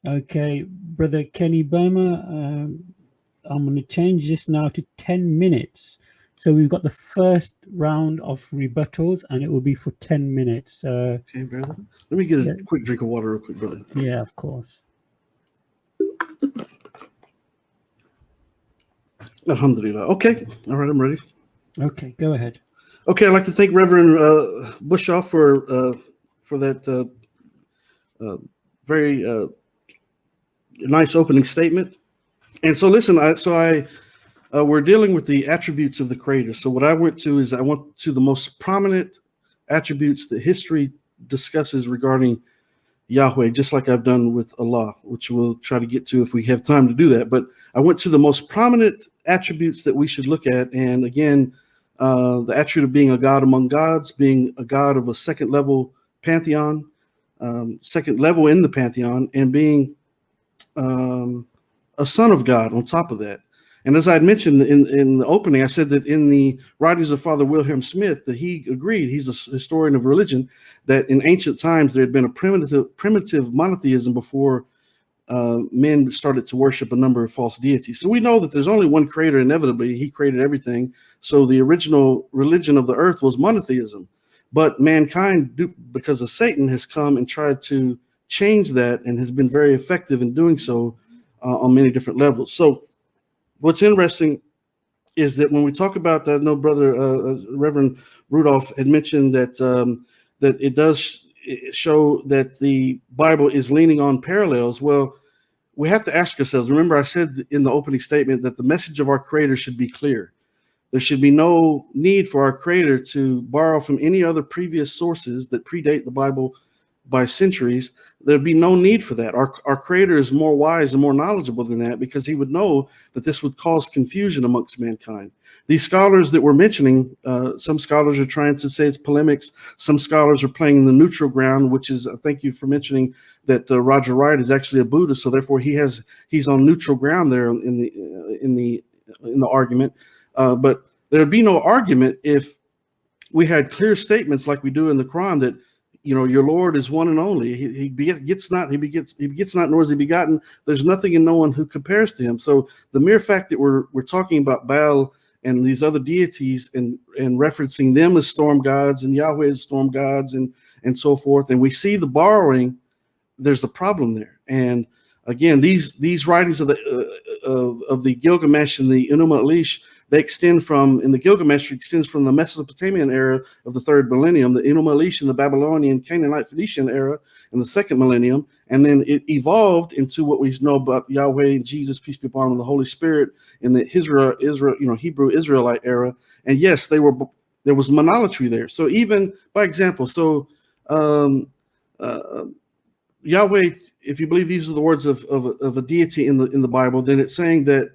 Okay, Brother Kenny Bomer, I'm going to change this now to 10 minutes. So we've got the first round of rebuttals, and it will be for 10 minutes. Okay, brother. Let me get a Yeah, quick drink of water real quick, brother. yeah, of course. Alhamdulillah. Okay. All right, I'm ready. Okay, go ahead. Okay, I'd like to thank Reverend Boshoff for that very nice opening statement. And so, listen, we're dealing with the attributes of the Creator. So, what I went to is I went to the most prominent attributes that history discusses regarding Yahweh, just like I've done with Allah, which we'll try to get to if we have time to do that. But I went to the most prominent attributes that we should look at. And again, the attribute of being a God among gods, being a God of a second level pantheon, second level in the pantheon, and being a son of God on top of that. And as I had mentioned in the opening, I said that in the writings of Father Wilhelm Smith, that he agreed, he's a historian of religion, that in ancient times there had been a primitive monotheism before men started to worship a number of false deities. So we know that there's only one creator, inevitably. He created everything. So the original religion of the earth was monotheism. But mankind, because of Satan, has come and tried to change that and has been very effective in doing so on many different levels. So what's interesting is that when we talk about that, no, brother Reverend Rudolph had mentioned that that it does show that the Bible is leaning on parallels. Well, we have to ask ourselves. Remember, I said in the opening statement that the message of our Creator should be clear. There should be no need for our Creator to borrow from any other previous sources that predate the Bible by centuries. There'd be no need for that. Our Creator is more wise and more knowledgeable than that, because he would know that this would cause confusion amongst mankind. These scholars that we're mentioning, some scholars are trying to say it's polemics. Some scholars are playing in the neutral ground, which is, thank you for mentioning that Roger Wright is actually a Buddhist, so therefore he's on neutral ground there in the argument. But there'd be no argument if we had clear statements like we do in the Quran that, you know, your Lord is one and only. He begets not, nor is he begotten. There's nothing and no one who compares to him. So the mere fact that we're talking about Baal and these other deities and referencing them as storm gods and Yahweh as storm gods and so forth, and we see the borrowing, there's a problem there. And again, these writings of the Gilgamesh and the Enuma Elish, they extend from, in the Gilgamesh, extends from the Mesopotamian era of the third millennium, the Enuma Elish in the Babylonian, Canaanite, Phoenician era in the second millennium, and then it evolved into what we know about Yahweh and Jesus, peace be upon him, and the Holy Spirit in the Israel, Hebrew Israelite era. And yes, there was monolatry there. So even by example, Yahweh, if you believe these are the words of a deity in the Bible, then it's saying that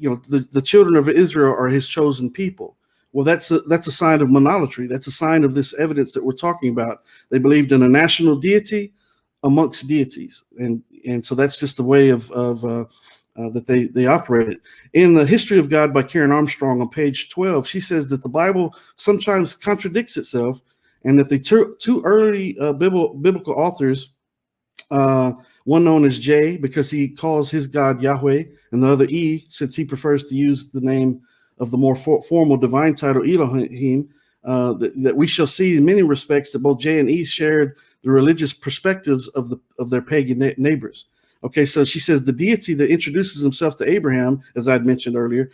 the children of Israel are his chosen people. Well, that's a sign of monolatry. That's a sign of this evidence that we're talking about. They believed in a national deity amongst deities, and so that's just the way of that they operated. In the History of God by Karen Armstrong on page 12, she says that the Bible sometimes contradicts itself, and that the two early biblical authors, one known as J because he calls his God Yahweh, and the other E since he prefers to use the name of the more formal divine title Elohim, that we shall see in many respects that both J and E shared the religious perspectives of their pagan neighbors. Okay, so she says the deity that introduces himself to Abraham, as I'd mentioned earlier,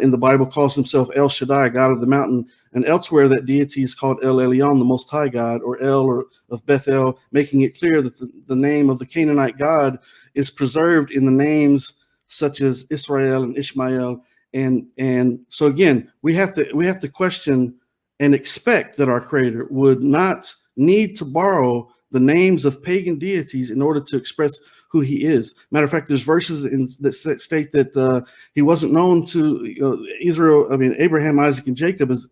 in the Bible calls himself El Shaddai, God of the mountain, and elsewhere that deity is called El Elyon, the Most High God, or El or of Bethel, making it clear that the name of the Canaanite God is preserved in the names such as Israel and Ishmael. And so again, we have to question and expect that our Creator would not need to borrow the names of pagan deities in order to express who he is. Matter of fact, there's verses that state that he wasn't known to Israel. I mean, Abraham, Isaac, and Jacob as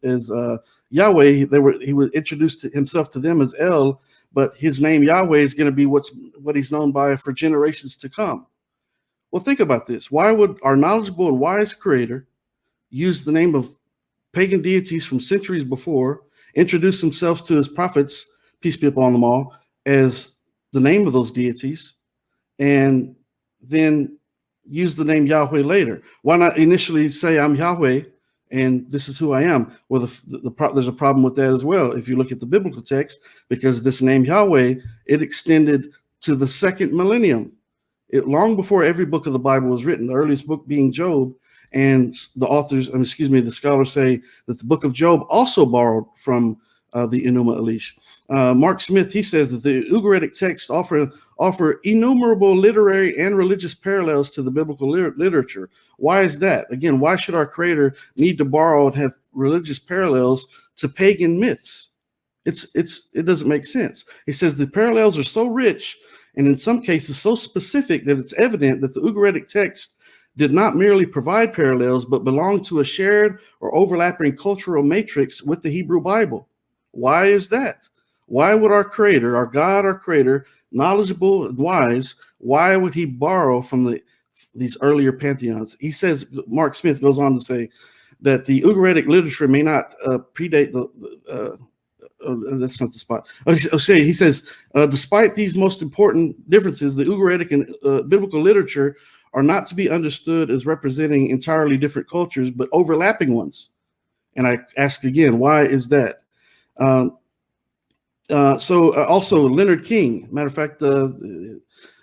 Yahweh. He was introduced himself to them as El, but his name Yahweh is going to be what he's known by for generations to come. Well, think about this. Why would our knowledgeable and wise Creator use the name of pagan deities from centuries before, introduce himself to his prophets, peace be upon them all, as the name of those deities and then use the name Yahweh later? Why not initially say I'm Yahweh and this is who I am? Well, there's a problem with that as well. If you look at the biblical text, because this name Yahweh, it extended to the second millennium. Long before every book of the Bible was written, the earliest book being Job, and the scholars say that the book of Job also borrowed from the Enuma Elish. Mark Smith, he says that the Ugaritic texts offer innumerable literary and religious parallels to the biblical literature. Why is that? Again, why should our Creator need to borrow and have religious parallels to pagan myths? It doesn't make sense. He says the parallels are so rich and in some cases so specific that it's evident that the Ugaritic text did not merely provide parallels, but belonged to a shared or overlapping cultural matrix with the Hebrew Bible. Why is that? Why would our Creator, our God, our Creator, knowledgeable and wise, why would he borrow from these earlier pantheons? He says, Mark Smith goes on to say that the Ugaritic literature may not predate that's not the spot. Okay, he says, despite these most important differences, the Ugaritic and biblical literature are not to be understood as representing entirely different cultures, but overlapping ones. And I ask again, why is that? Also Leonard King, matter of fact, in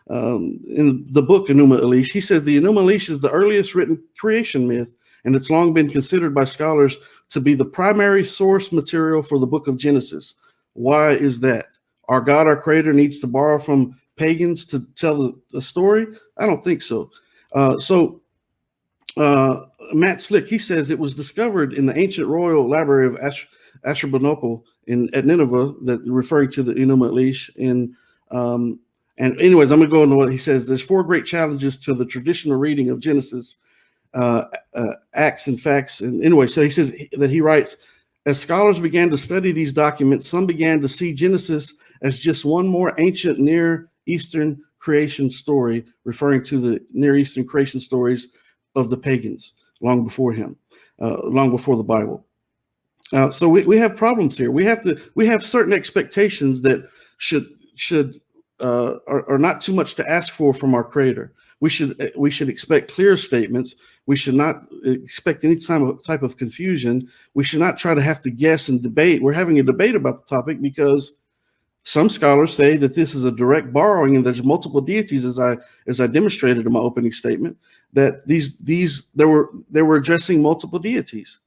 the book Enuma Elish, he says the Enuma Elish is the earliest written creation myth, and it's long been considered by scholars to be the primary source material for the book of Genesis. Why is that? Our God, our Creator, needs to borrow from pagans to tell the story? I don't think so. Matt Slick, he says it was discovered in the ancient royal library of Ashurbanipal at Nineveh, that referring to the Enuma Elish. And anyways, I'm going to go into what he says. There's 4 great challenges to the traditional reading of Genesis, Acts and Facts. And anyway, so he says that he writes, as scholars began to study these documents, some began to see Genesis as just one more ancient Near Eastern creation story, referring to the Near Eastern creation stories of the pagans long before him, long before the Bible. So we have problems here. We have certain expectations that are not too much to ask for from our Creator. We should expect clear statements. We should not expect any type of confusion. We should not try to have to guess and debate. We're having a debate about the topic because some scholars say that this is a direct borrowing, and there's multiple deities, as I demonstrated in my opening statement, that they were addressing multiple deities.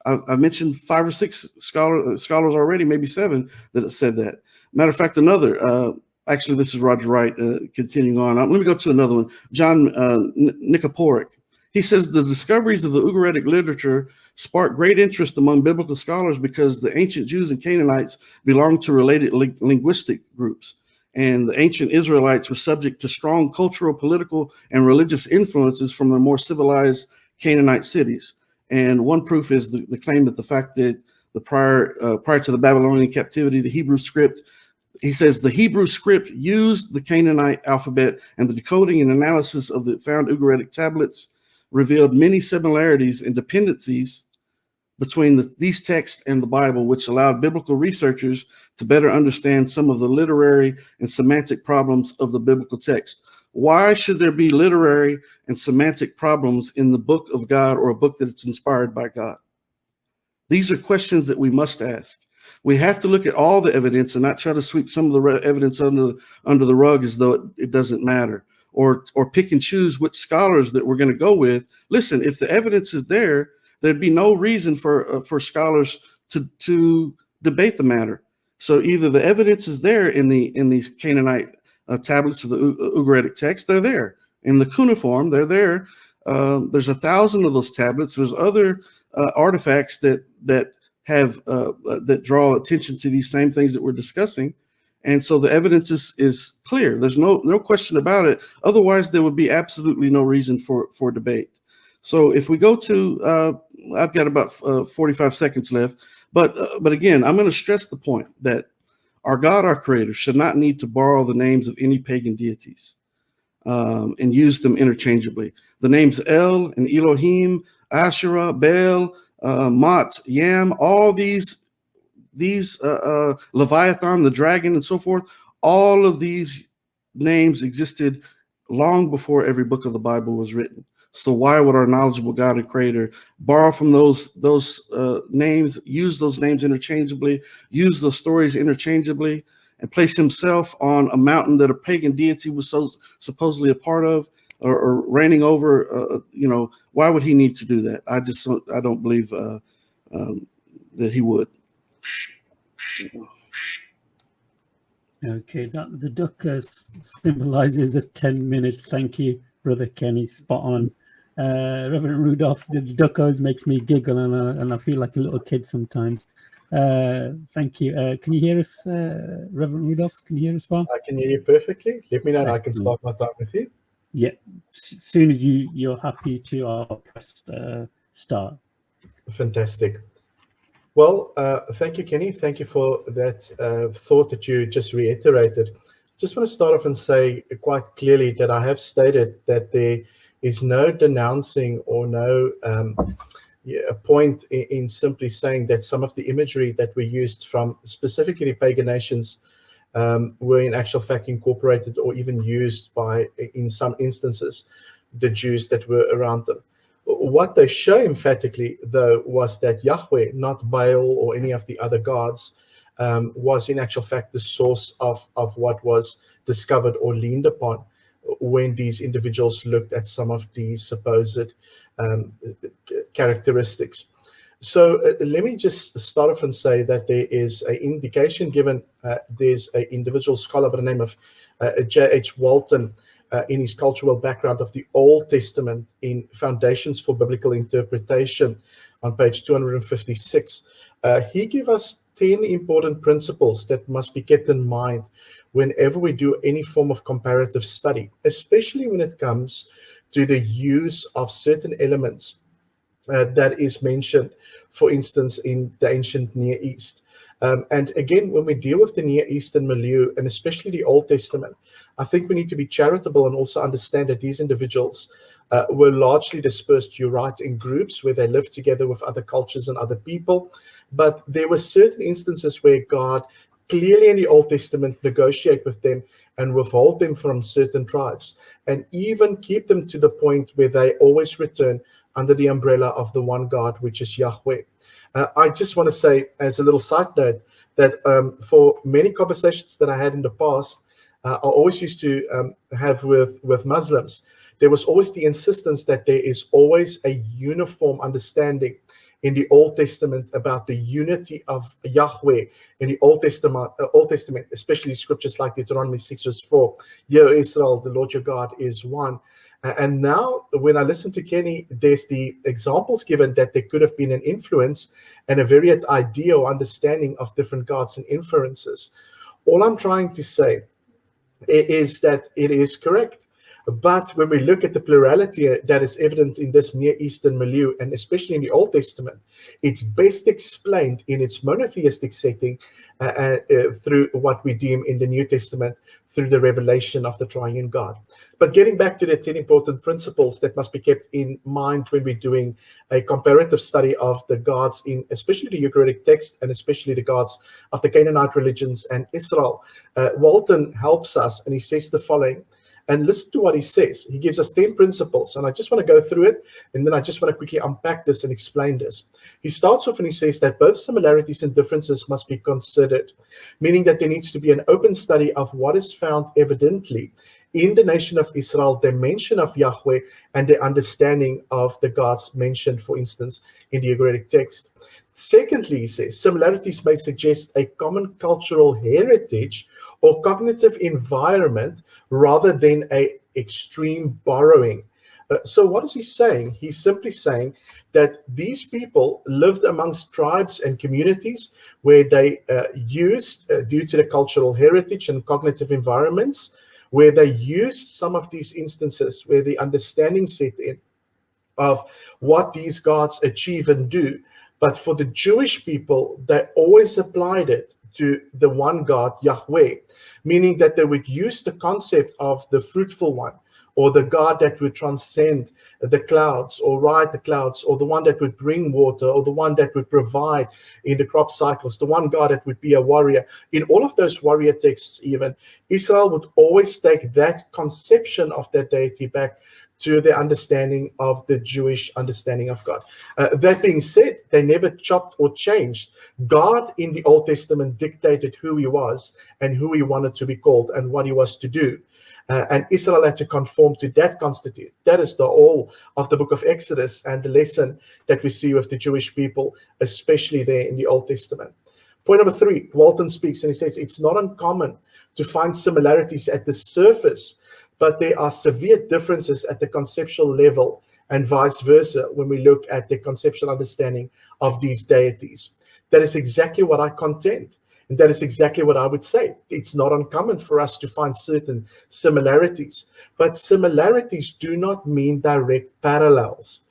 I mentioned 5 or 6 scholars already, maybe 7, that have said that. Matter of fact, another. Actually, this is Roger Wright. Continuing on, let me go to another one. John Nikoporic. He says the discoveries of the Ugaritic literature sparked great interest among biblical scholars because the ancient Jews and Canaanites belonged to related linguistic groups, and the ancient Israelites were subject to strong cultural, political, and religious influences from the more civilized Canaanite cities. And one proof is the claim that the fact that prior to the Babylonian captivity, the Hebrew script, he says the Hebrew script used the Canaanite alphabet, and the decoding and analysis of the found Ugaritic tablets revealed many similarities and dependencies between these texts and the Bible, which allowed biblical researchers to better understand some of the literary and semantic problems of the biblical text. Why should there be literary and semantic problems in the book of God, or a book that it's inspired by God? These are questions that we must ask. We have to look at all the evidence and not try to sweep some of the evidence under the rug as though it doesn't matter, or pick and choose which scholars that we're going to go with. Listen, if the evidence is there, there'd be no reason for scholars to debate the matter. So either the evidence is there in these Canaanite tablets of the Ugaritic text, they're there. In the cuneiform, they're there. There's 1,000 of those tablets. There's other artifacts that draw attention to these same things that we're discussing. And so the evidence is clear. There's no question about it. Otherwise, there would be absolutely no reason for debate. So if we go to, I've got about 45 seconds left. But again, I'm going to stress the point that our God, our Creator, should not need to borrow the names of any pagan deities and use them interchangeably. The names El and Elohim, Asherah, Baal, Mot, Yam, all these Leviathan, the dragon, and so forth, all of these names existed long before every book of the Bible was written. So why would our knowledgeable God and Creator borrow from those names, use those names interchangeably, use those stories interchangeably, and place Himself on a mountain that a pagan deity was so supposedly a part of, or reigning over? Why would He need to do that? I don't believe that He would. Okay, that the duck symbolizes the 10 minutes. Thank you, Brother Kenny. Spot on. Reverend Rudolph, the duck always makes me giggle, and I feel like a little kid sometimes. Thank you. Can you hear us, Reverend Rudolph? Can you hear us well? I can hear you perfectly. Let me know, and I can start my time with you. Yeah. As soon as you're happy to, I'll press start. Fantastic. Well, thank you, Kenny. Thank you for that thought that you just reiterated. Just want to start off and say quite clearly that I have stated that there is no denouncing or no point in simply saying that some of the imagery that we used from specifically pagan nations were in actual fact incorporated or even used by, in some instances, the Jews that were around them. What they show emphatically, though, was that Yahweh, not Baal or any of the other gods, was in actual fact the source of what was discovered or leaned upon when these individuals looked at some of these supposed characteristics. So let me just start off and say that there is an indication given. There's an individual scholar by the name of J.H. Walton, in his cultural background of the Old Testament in Foundations for Biblical Interpretation on page 256. He gives us 10 important principles that must be kept in mind whenever we do any form of comparative study, especially when it comes to the use of certain elements that is mentioned, for instance, in the ancient Near East. And again, when we deal with the Near Eastern milieu, and especially the Old Testament, I think we need to be charitable and also understand that these individuals were largely dispersed, you're right, in groups where they lived together with other cultures and other people. But there were certain instances where God clearly in the Old Testament negotiate with them and withhold them from certain tribes, and even keep them to the point where they always return under the umbrella of the one God, which is Yahweh. I just want to say, as a little side note, that for many conversations that I had in the past, I always used to have with Muslims, there was always the insistence that there is always a uniform understanding in the Old Testament about the unity of Yahweh in the Old Testament, especially scriptures like Deuteronomy 6 verse 4, Hear Israel, the Lord your God is one. And now when I listen to Kenny, there's the examples given that there could have been an influence and a varied idea or understanding of different gods and inferences. All I'm trying to say is that it is correct. But when we look at the plurality that is evident in this Near Eastern milieu, and especially in the Old Testament, it's best explained in its monotheistic setting through what we deem in the New Testament through the revelation of the triune God. But getting back to the 10 important principles that must be kept in mind when we're doing a comparative study of the gods in especially the Ugaritic text and especially the gods of the Canaanite religions and Israel, Walton helps us, and he says the following. And listen to what he says. He gives us 10 principles, and I just want to go through it, and then I just want to quickly unpack this and explain this. He starts off and he says that both similarities and differences must be considered, meaning that there needs to be an open study of what is found evidently in the nation of Israel, the mention of Yahweh and the understanding of the gods mentioned, for instance, in the Ugaritic text. Secondly, he says, similarities may suggest a common cultural heritage or cognitive environment rather than a extreme borrowing. So what is he saying? He's simply saying that these people lived amongst tribes and communities where they used, due to the cultural heritage and cognitive environments, where they used some of these instances where the understanding set in of what these gods achieve and do. But for the Jewish people, they always applied it to the one God, Yahweh, meaning that they would use the concept of the fruitful one, or the God that would transcend the clouds or ride the clouds, or the one that would bring water, or the one that would provide in the crop cycles, the one God that would be a warrior. In all of those warrior texts, even, Israel would always take that conception of that deity back to the understanding of the Jewish understanding of God. That being said, they never chopped or changed. God in the Old Testament dictated who he was and who he wanted to be called and what he was to do. And Israel had to conform to that constitute. That is the whole of the book of Exodus and the lesson that we see with the Jewish people, especially there in the Old Testament. Point number 3, Walton speaks and he says, it's not uncommon to find similarities at the surface, but there are severe differences at the conceptual level and vice versa when we look at the conceptual understanding of these deities. That is exactly what I contend. And that is exactly what I would say. It's not uncommon for us to find certain similarities, but similarities do not mean direct parallels.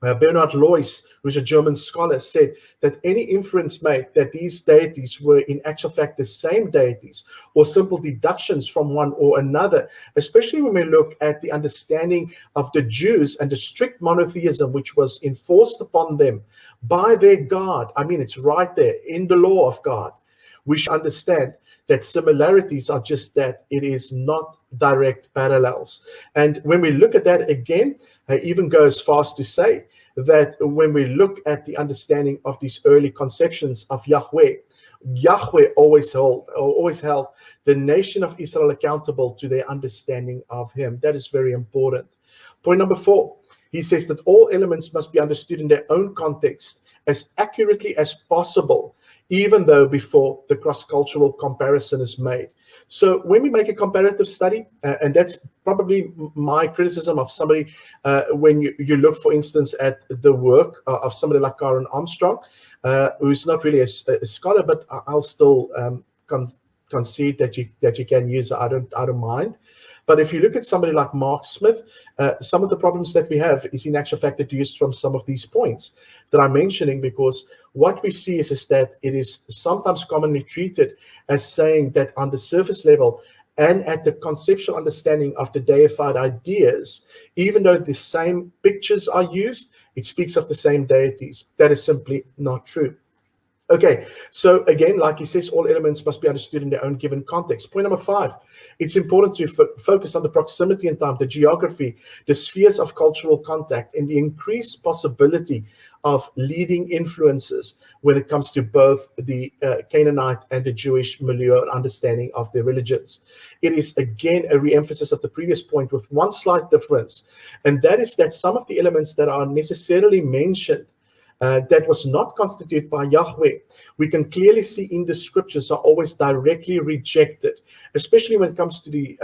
Bernhard Lois, who's a German scholar, said that any inference made that these deities were in actual fact the same deities, or simple deductions from one or another, especially when we look at the understanding of the Jews and the strict monotheism which was enforced upon them by their God. I mean, it's right there in the law of God. We should understand that similarities are just that. It is not direct parallels. And when we look at that again, I even go as far as to say that when we look at the understanding of these early conceptions of Yahweh, Yahweh always held the nation of Israel accountable to their understanding of him. That is very important. Point number 4, he says that all elements must be understood in their own context as accurately as possible, even though before the cross-cultural comparison is made. So when we make a comparative study, and that's probably my criticism of somebody, when you look, for instance, at the work of somebody like Karen Armstrong, who's not really a scholar, but I'll still concede that you can use it. I don't mind. But if you look at somebody like Mark Smith, some of the problems that we have is in actual fact deduced from some of these points that I'm mentioning, because what we see is that it is sometimes commonly treated as saying that on the surface level and at the conceptual understanding of the deified ideas, even though the same pictures are used, it speaks of the same deities. That is simply not true. Okay, so again, like he says, all elements must be understood in their own given context. Point number 5, it's important to focus on the proximity in time, the geography, the spheres of cultural contact, and the increased possibility of leading influences when it comes to both the Canaanite and the Jewish milieu and understanding of their religions. It is, again, a re-emphasis of the previous point with one slight difference, and that is that some of the elements that are necessarily mentioned that was not constituted by Yahweh, we can clearly see in the scriptures are always directly rejected, especially when it comes to the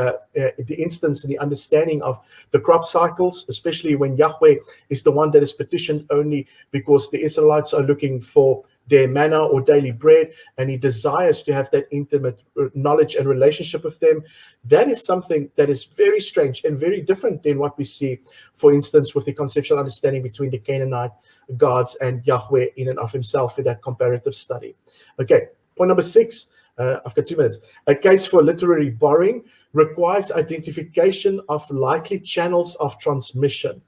instance and the understanding of the crop cycles, especially when Yahweh is the one that is petitioned only because the Israelites are looking for their manna or daily bread, and he desires to have that intimate knowledge and relationship with them. That is something that is very strange and very different than what we see, for instance, with the conceptual understanding between the Canaanite gods and Yahweh in and of himself in that comparative study. Okay, point number 6, I've got 2 minutes. A case for literary borrowing requires identification of likely channels of transmission.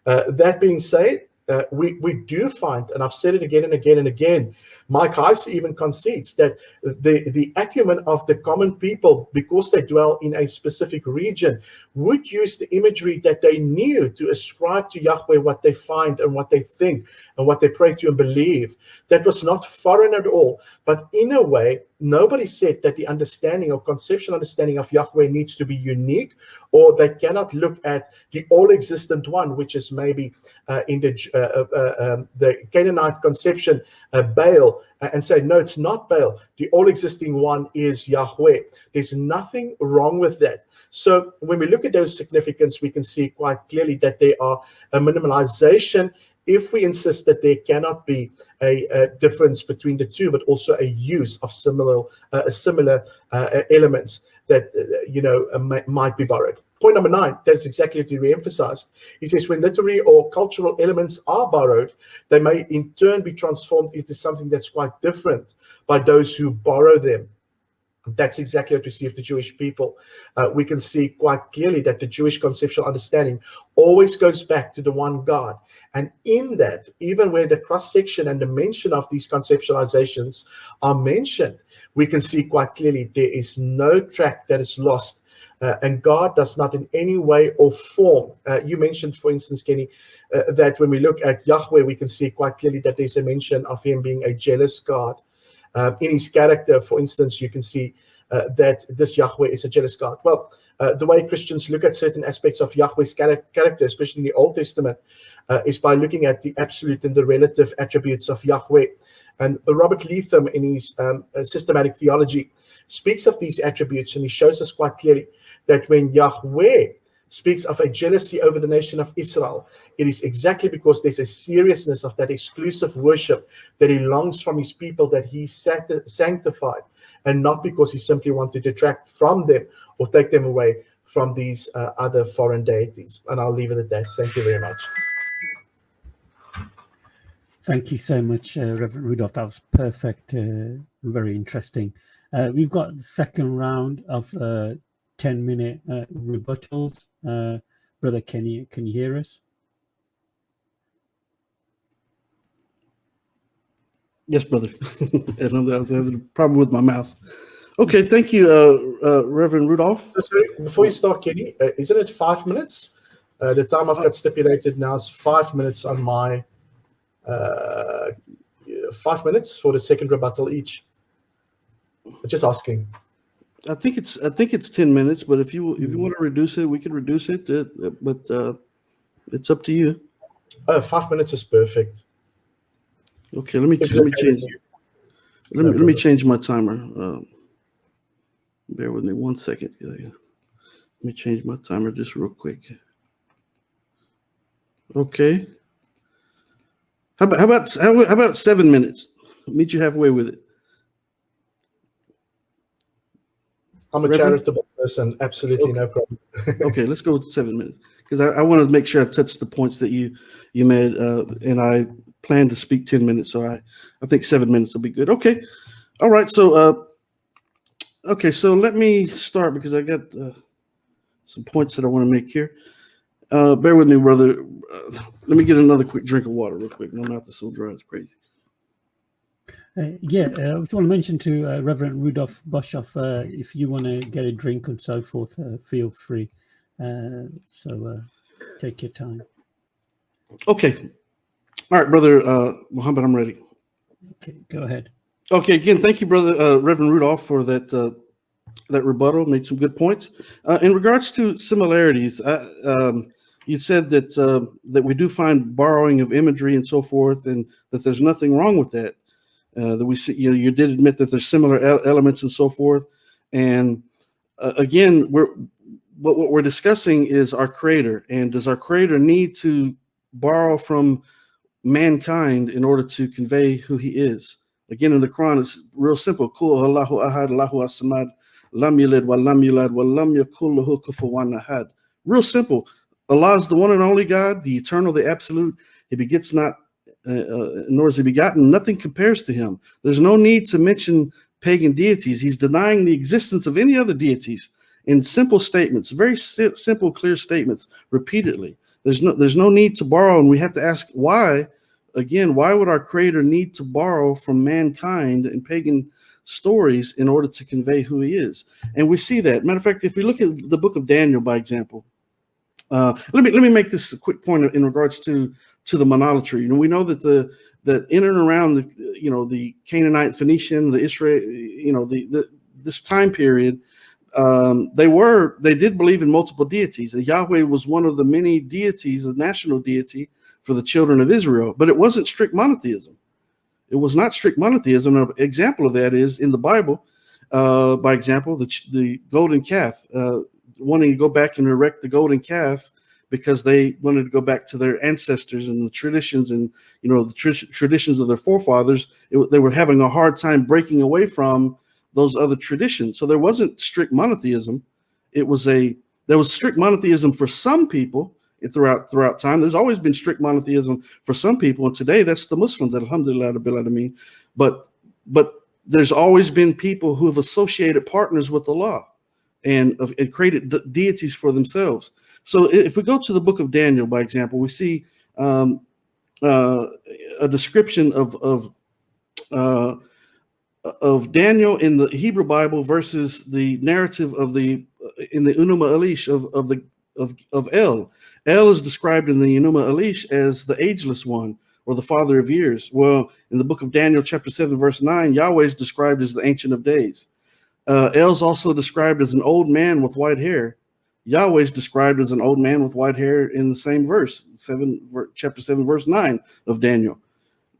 That being said, we do find, and I've said it again and again and again, Mike Heiss even concedes that the acumen of the common people, because they dwell in a specific region, would use the imagery that they knew to ascribe to Yahweh what they find and what they think and what they pray to and believe. That was not foreign at all. But in a way, nobody said that the understanding or conceptual understanding of Yahweh needs to be unique, or they cannot look at the all-existent one, which is maybe in the Canaanite conception, Baal, and say, no, it's not Baal. The all-existing one is Yahweh. There's nothing wrong with that. So when we look at those significance, we can see quite clearly that they are a minimalization if we insist that there cannot be a difference between the two, but also a use of similar elements that might be borrowed. Point number 9, that's exactly what he re-emphasized. He says, when literary or cultural elements are borrowed, they may in turn be transformed into something that's quite different by those who borrow them. That's exactly what we see of the Jewish people. We can see quite clearly that the Jewish conceptual understanding always goes back to the one God. And in that, even where the cross-section and the mention of these conceptualizations are mentioned, we can see quite clearly there is no track that is lost. And God does not in any way or form. You mentioned, for instance, Kenny, that when we look at Yahweh, we can see quite clearly that there's a mention of him being a jealous God. In his character, for instance, you can see that this Yahweh is a jealous God. Well, the way Christians look at certain aspects of Yahweh's character, especially in the Old Testament, is by looking at the absolute and the relative attributes of Yahweh. And Robert Leatham, in his systematic theology, speaks of these attributes, and he shows us quite clearly that when Yahweh speaks of a jealousy over the nation of Israel, it is exactly because there's a seriousness of that exclusive worship that he longs from his people, that he sanctified, and not because he simply wants to detract from them or take them away from these other foreign deities. And I'll leave it at that. Thank you very much. Thank you so much, Reverend Rudolph. That was perfect, very interesting. We've got the second round of 10-minute rebuttals. Brother Kenny, can you hear us? Yes, brother. And I was having a problem with my mouse. Okay, thank you, Reverend Rudolph. So, sorry, before you start, Kenny, isn't it 5 minutes? The time I've got stipulated now is 5 minutes on my 5 minutes for the second rebuttal each. Just asking. I think it's 10 minutes, but if you want to reduce it, we can reduce it. But it's up to you. 5 minutes is perfect. Okay, let me change my timer. Bear with me 1 second. Let me change my timer just real quick. Okay. How about 7 minutes? Meet you halfway with it. I'm a charitable person. Absolutely no problem. Okay, let's go with 7 minutes, because I want to make sure I touch the points that you made, and I plan to speak 10 minutes, so I think 7 minutes will be good. Okay, all right. So so let me start, because I got some points that I want to make here. Bear with me, brother. Let me get another quick drink of water real quick. My mouth is so dry, it's crazy. I just want to mention to Reverend Rudolph Boshoff, if you want to get a drink and so forth, feel free. So take your time. Okay. All right, brother Muhammad, I'm ready. Okay, go ahead. Okay, again, thank you, brother Reverend Rudolph, for that rebuttal. Made some good points. In regards to similarities, you said that we do find borrowing of imagery and so forth, and that there's nothing wrong with that. That we see, you did admit that there's similar elements and so forth. And again, what we're discussing is our Creator, and does our Creator need to borrow from mankind in order to convey who He is? Again, in the Quran, it's real simple. Kul Allahu ahad, Allahu as-samad, lam yalid wa lam yulad wa lam yakul lahu kufuwan ahad. Real simple. Allah is the one and only God, the eternal, the absolute. He begets not, nor is he begotten. Nothing compares to him. There's no need to mention pagan deities. He's denying the existence of any other deities in simple statements, very simple, clear statements, repeatedly. There's no need to borrow, and we have to ask why. Again, why would our Creator need to borrow from mankind and pagan stories in order to convey who He is? And we see that. Matter of fact, if we look at the book of Daniel, by example, let me make this a quick point in regards to the monolatry. We know that that in and around the Canaanite, Phoenician, the Israel, this time period, they did believe in multiple deities. Yahweh was one of the many deities, a national deity for the children of Israel, but it wasn't strict monotheism. It was not strict monotheism. An example of that is in the Bible. By example, the golden calf, wanting to go back and erect the golden calf because they wanted to go back to their ancestors and the traditions and the traditions of their forefathers. They were having a hard time breaking away from those other traditions. So there wasn't strict monotheism. There was strict monotheism for some people throughout time. There's always been strict monotheism for some people, and today that's the Muslims, alhamdulillah rabbil alameen. But there's always been people who have associated partners with Allah and created deities for themselves. So if we go to the book of Daniel, by example, we see a description of Daniel in the Hebrew Bible versus the narrative in the Enuma Elish of El. El is described in the Enuma Elish as the ageless one, or the father of years. Well, in the book of Daniel, chapter 7, verse 9, Yahweh is described as the Ancient of Days. El's also described as an old man with white hair. Yahweh is described as an old man with white hair in the same verse, chapter 7, verse 9 of Daniel.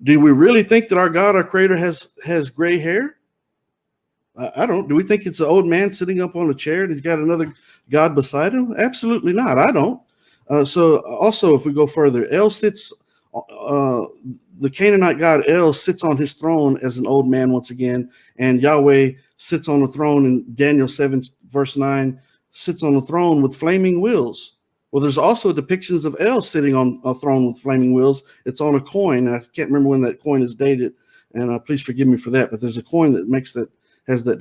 Do we really think that our God, our Creator, has gray hair? I don't. Do we think it's an old man sitting up on a chair and he's got another God beside him? Absolutely not. I don't. So also, if we go further, El sits, the Canaanite god El sits on his throne as an old man once again, and Yahweh sits on the throne in Daniel 7, verse 9, sits on the throne with flaming wheels. Well, there's also depictions of El sitting on a throne with flaming wheels. It's on a coin. I can't remember when that coin is dated, and please forgive me for that, but there's a coin that has that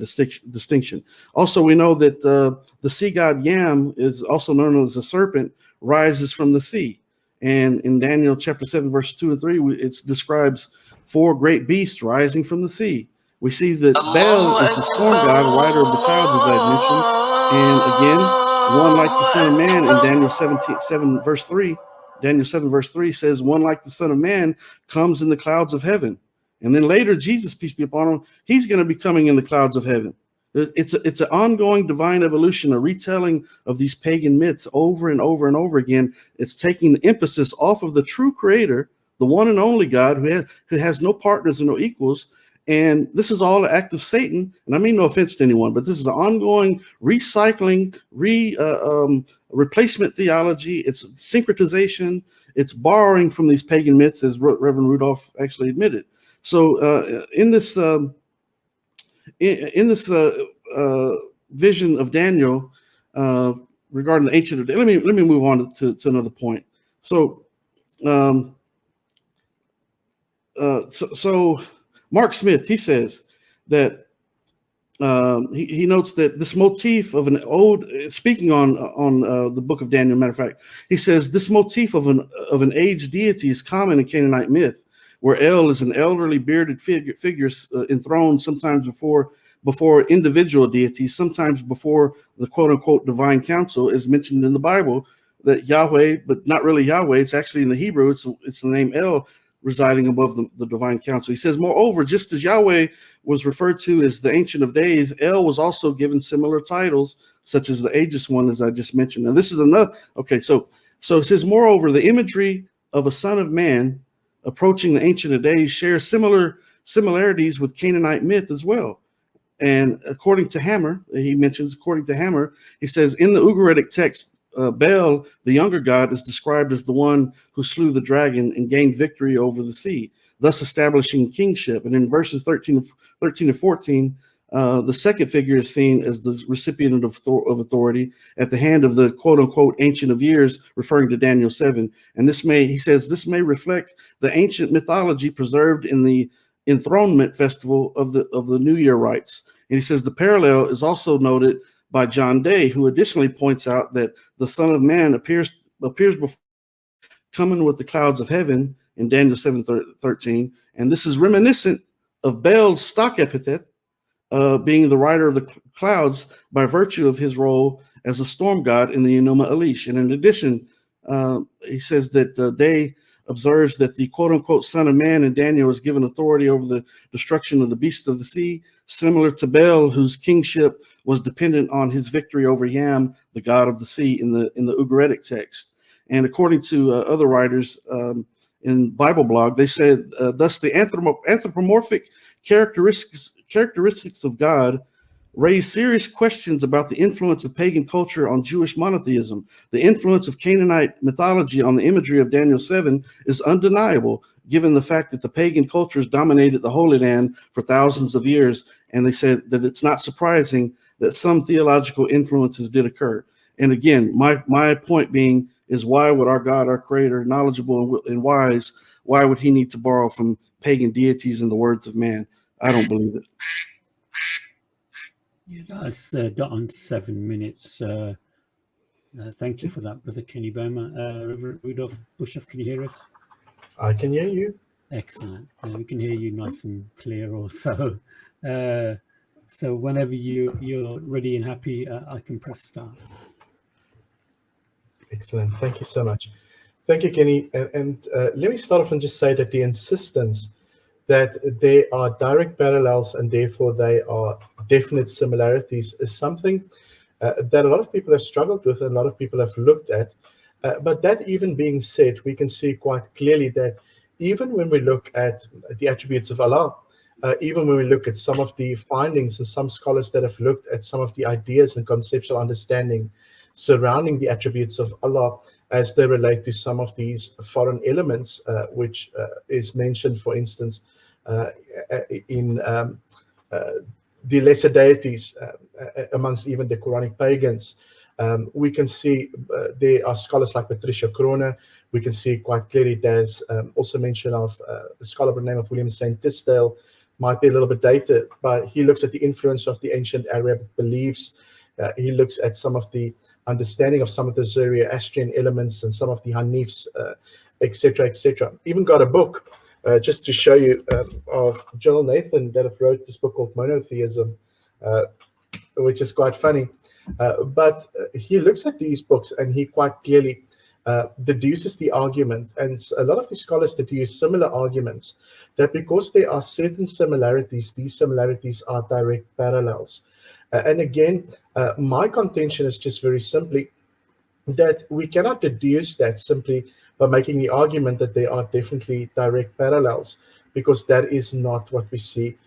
distinction. Also, we know that the sea god Yam is also known as a serpent, rises from the sea. And in Daniel chapter 7, verse 2 and 3, it describes 4 great beasts rising from the sea. We see that Baal is the storm god, rider of the clouds, as I had mentioned. And again, one like the Son of Man in Daniel 7, verse 3. Daniel 7, verse 3 says, one like the Son of Man comes in the clouds of heaven. And then later, Jesus, peace be upon him, he's going to be coming in the clouds of heaven. It's an ongoing divine evolution, a retelling of these pagan myths over and over and over again. It's taking the emphasis off of the true creator, the one and only God who has no partners and no equals. And this is all an act of Satan. And I mean no offense to anyone, but this is an ongoing recycling, replacement theology. It's syncretization. It's borrowing from these pagan myths, as Reverend Rudolph actually admitted. So in this vision of Daniel regarding the Ancient of Days, let me move on to another point. So Mark Smith, he says that he notes that this motif of an old, speaking on the book of Daniel, matter of fact, he says this motif of an aged deity is common in Canaanite myth, where El is an elderly bearded figure enthroned sometimes before individual deities, sometimes before the quote-unquote divine council, is mentioned in the Bible, that Yahweh, but not really Yahweh, it's actually in the Hebrew, it's the name El residing above the divine council. He says, moreover, just as Yahweh was referred to as the Ancient of Days, El was also given similar titles, such as the Aegis one, as I just mentioned. And this is another, okay, so it says, moreover, the imagery of a son of man approaching the Ancient of Days shares similarities with Canaanite myth as well. And according to Hammer, he says, in the Ugaritic text, Baal, the younger god, is described as the one who slew the dragon and gained victory over the sea, thus establishing kingship. And in verses 13 and 14, the second figure is seen as the recipient of authority at the hand of the quote-unquote Ancient of Years, referring to Daniel 7. And he says this may reflect the ancient mythology preserved in the enthronement festival of the New Year rites. And he says the parallel is also noted by John Day, who additionally points out that the Son of Man appears before coming with the clouds of heaven in Daniel 7:13. And this is reminiscent of Baal's stock epithet, being the rider of the clouds by virtue of his role as a storm god in the Enuma Elish. And in addition, he says that Day observes that the quote-unquote Son of Man in Daniel is given authority over the destruction of the beasts of the sea, similar to Baal, whose kingship was dependent on his victory over Yam, the god of the sea, in the Ugaritic text. And according to other writers in Bible blog, they said, thus the anthropomorphic characteristics of God raise serious questions about the influence of pagan culture on Jewish monotheism. The influence of Canaanite mythology on the imagery of Daniel 7 is undeniable, given the fact that the pagan cultures dominated the Holy Land for thousands of years. And they said that it's not surprising that some theological influences did occur. And again, my point being is, why would our God, our Creator, knowledgeable and wise, why would he need to borrow from pagan deities and the words of man? I don't believe it. Yeah, that's dot on 7 minutes. Thank you for that, Brother Kenny Bomer. Reverend Rudolph Boshoff, can you hear us? I can hear you. Excellent. We can hear you nice and clear also. So whenever you're ready and happy, I can press start. Excellent. Thank you so much. Thank you, Kenny. And let me start off and just say that the insistence that there are direct parallels and therefore they are definite similarities is something that a lot of people have struggled with and a lot of people have looked at. But that even being said, we can see quite clearly that even when we look at the attributes of Allah, even when we look at some of the findings and some scholars that have looked at some of the ideas and conceptual understanding surrounding the attributes of Allah as they relate to some of these foreign elements, which is mentioned, for instance, in the lesser deities amongst even the Quranic pagans. We can see there are scholars like Patricia Kroner. We can see quite clearly there's also mention of a scholar by the name of William St. Tisdale, might be a little bit dated, but he looks at the influence of the ancient Arab beliefs. He looks at some of the understanding of some of the Zoroastrian elements and some of the Hanifs, etc., etc. Even got a book, just to show you, of Joel Nathan that have wrote this book called Monotheism, which is quite funny. But he looks at these books and he quite clearly deduces the argument, and a lot of the scholars deduce similar arguments, that because there are certain similarities, these similarities are direct parallels. And again, my contention is just very simply that we cannot deduce that simply by making the argument that there are definitely direct parallels, because that is not what we see,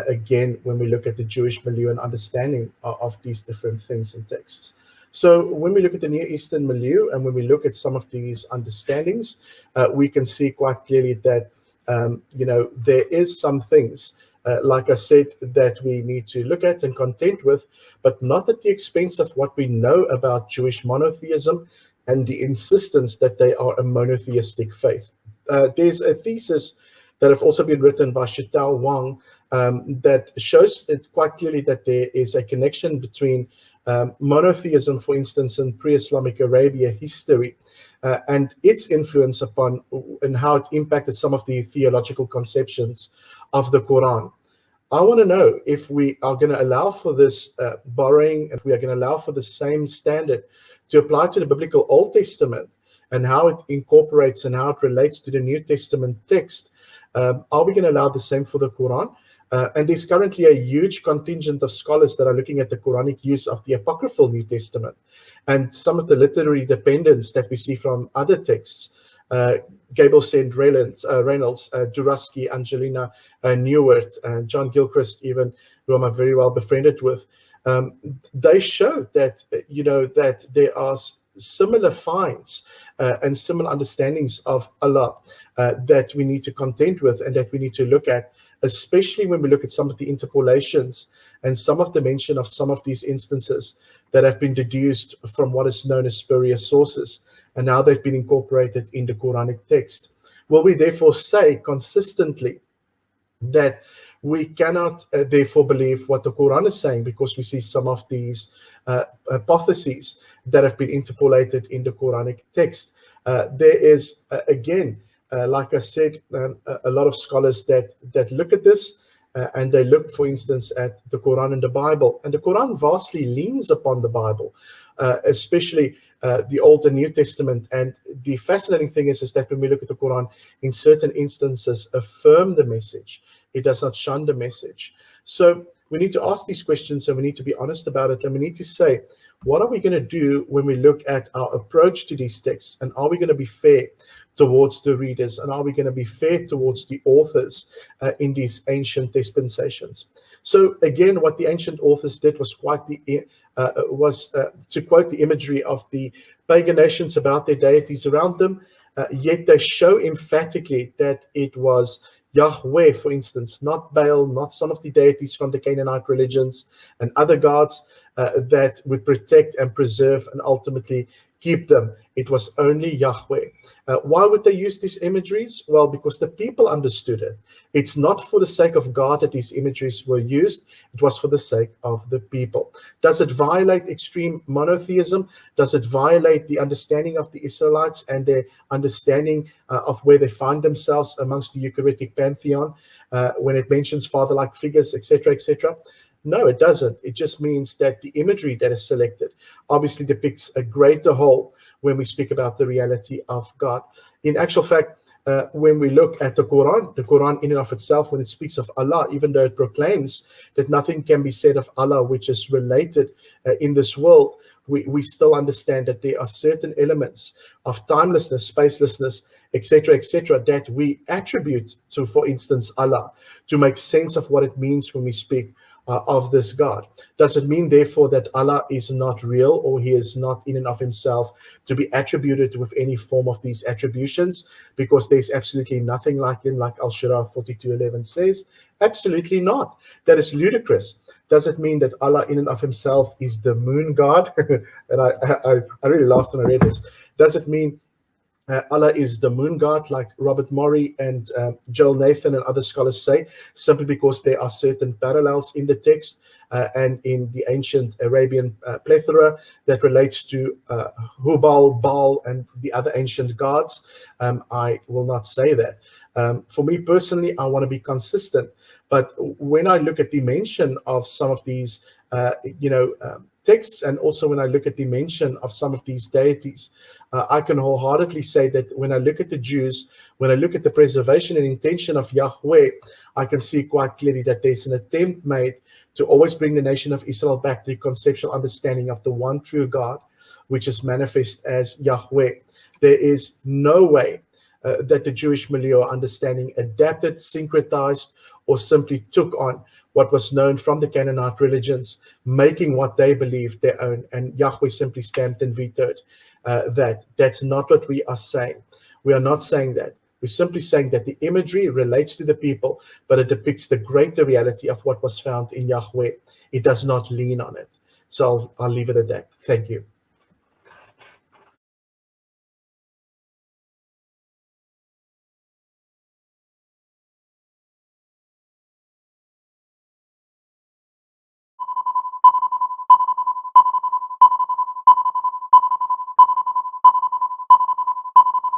again, when we look at the Jewish milieu and understanding of these different things in texts. So when we look at the Near Eastern milieu and when we look at some of these understandings, we can see quite clearly that, there is some things, like I said, that we need to look at and contend with, but not at the expense of what we know about Jewish monotheism and the insistence that they are a monotheistic faith. There's a thesis that have also been written by Shitao Wang that shows it quite clearly that there is a connection between monotheism, for instance, in pre-Islamic Arabia history, and its influence upon and how it impacted some of the theological conceptions of the Quran. I want to know if we are going to allow for this borrowing, if we are going to allow for the same standard to apply to the biblical Old Testament and how it incorporates and how it relates to the New Testament text. Are we going to allow the same for the Quran? And there's currently a huge contingent of scholars that are looking at the Quranic use of the apocryphal New Testament and some of the literary dependence that we see from other texts. Gable St. Reynolds, Duraski, Angelina Newart, and John Gilchrist, even, who I'm very well befriended with. They show that, that there are similar finds and similar understandings of Allah that we need to contend with and that we need to look at, especially when we look at some of the interpolations and some of the mention of some of these instances that have been deduced from what is known as spurious sources, and now they've been incorporated in the Quranic text. Will we therefore say consistently that we cannot therefore believe what the Quran is saying because we see some of these hypotheses that have been interpolated in the Quranic text? There is, again, like I said, a lot of scholars that look at this and they look, for instance, at the Quran and the Bible. And the Quran vastly leans upon the Bible, especially the Old and New Testament. And the fascinating thing is that when we look at the Quran, in certain instances, affirm the message. It does not shun the message. So we need to ask these questions and we need to be honest about it. And we need to say, what are we going to do when we look at our approach to these texts? And are we going to be fair towards the readers? And are we going to be fair towards the authors in these ancient dispensations? So again, what the ancient authors did was to quote the imagery of the pagan nations about their deities around them, yet they show emphatically that it was Yahweh, for instance, not Baal, not some of the deities from the Canaanite religions and other gods that would protect and preserve and ultimately keep them. It was only Yahweh. Why would they use these imageries? Well, because the people understood it. It's not for the sake of God that these imageries were used. It was for the sake of the people. Does it violate extreme monotheism? Does it violate the understanding of the Israelites and their understanding of where they find themselves amongst the Eucharistic pantheon when it mentions father-like figures, etc., etc.? No, it doesn't. It just means that the imagery that is selected obviously depicts a greater whole when we speak about the reality of God. In actual fact, when we look at the Quran in and of itself, when it speaks of Allah, even though it proclaims that nothing can be said of Allah which is related in this world, we still understand that there are certain elements of timelessness, spacelessness, etc., that we attribute to, for instance, Allah, to make sense of what it means when we speak of this God. Does it mean, therefore, that Allah is not real, or he is not in and of himself to be attributed with any form of these attributions, because there's absolutely nothing like him, like Al-Shura 42:11 says? Absolutely not. That is ludicrous. Does it mean that Allah in and of himself is the moon god? And I really laughed when I read this. Does it mean Allah is the moon god, like Robert Morey and Joel Nathan and other scholars say, simply because there are certain parallels in the text and in the ancient Arabian plethora that relates to Hubal, Baal, and the other ancient gods? I will not say that. For me personally, I want to be consistent. But when I look at the mention of some of these, texts, and also when I look at the mention of some of these deities, I can wholeheartedly say that when I look at the Jews, when I look at the preservation and intention of Yahweh, I can see quite clearly that there's an attempt made to always bring the nation of Israel back to the conceptual understanding of the one true God, which is manifest as Yahweh. There is no way that the Jewish milieu understanding adapted, syncretized, or simply took on what was known from the Canaanite religions, making what they believed their own, and Yahweh simply stamped and vetoed that. That's not what we are saying. We are not saying that. We're simply saying that the imagery relates to the people, but it depicts the greater reality of what was found in Yahweh. It does not lean on it. So I'll leave it at that. Thank you.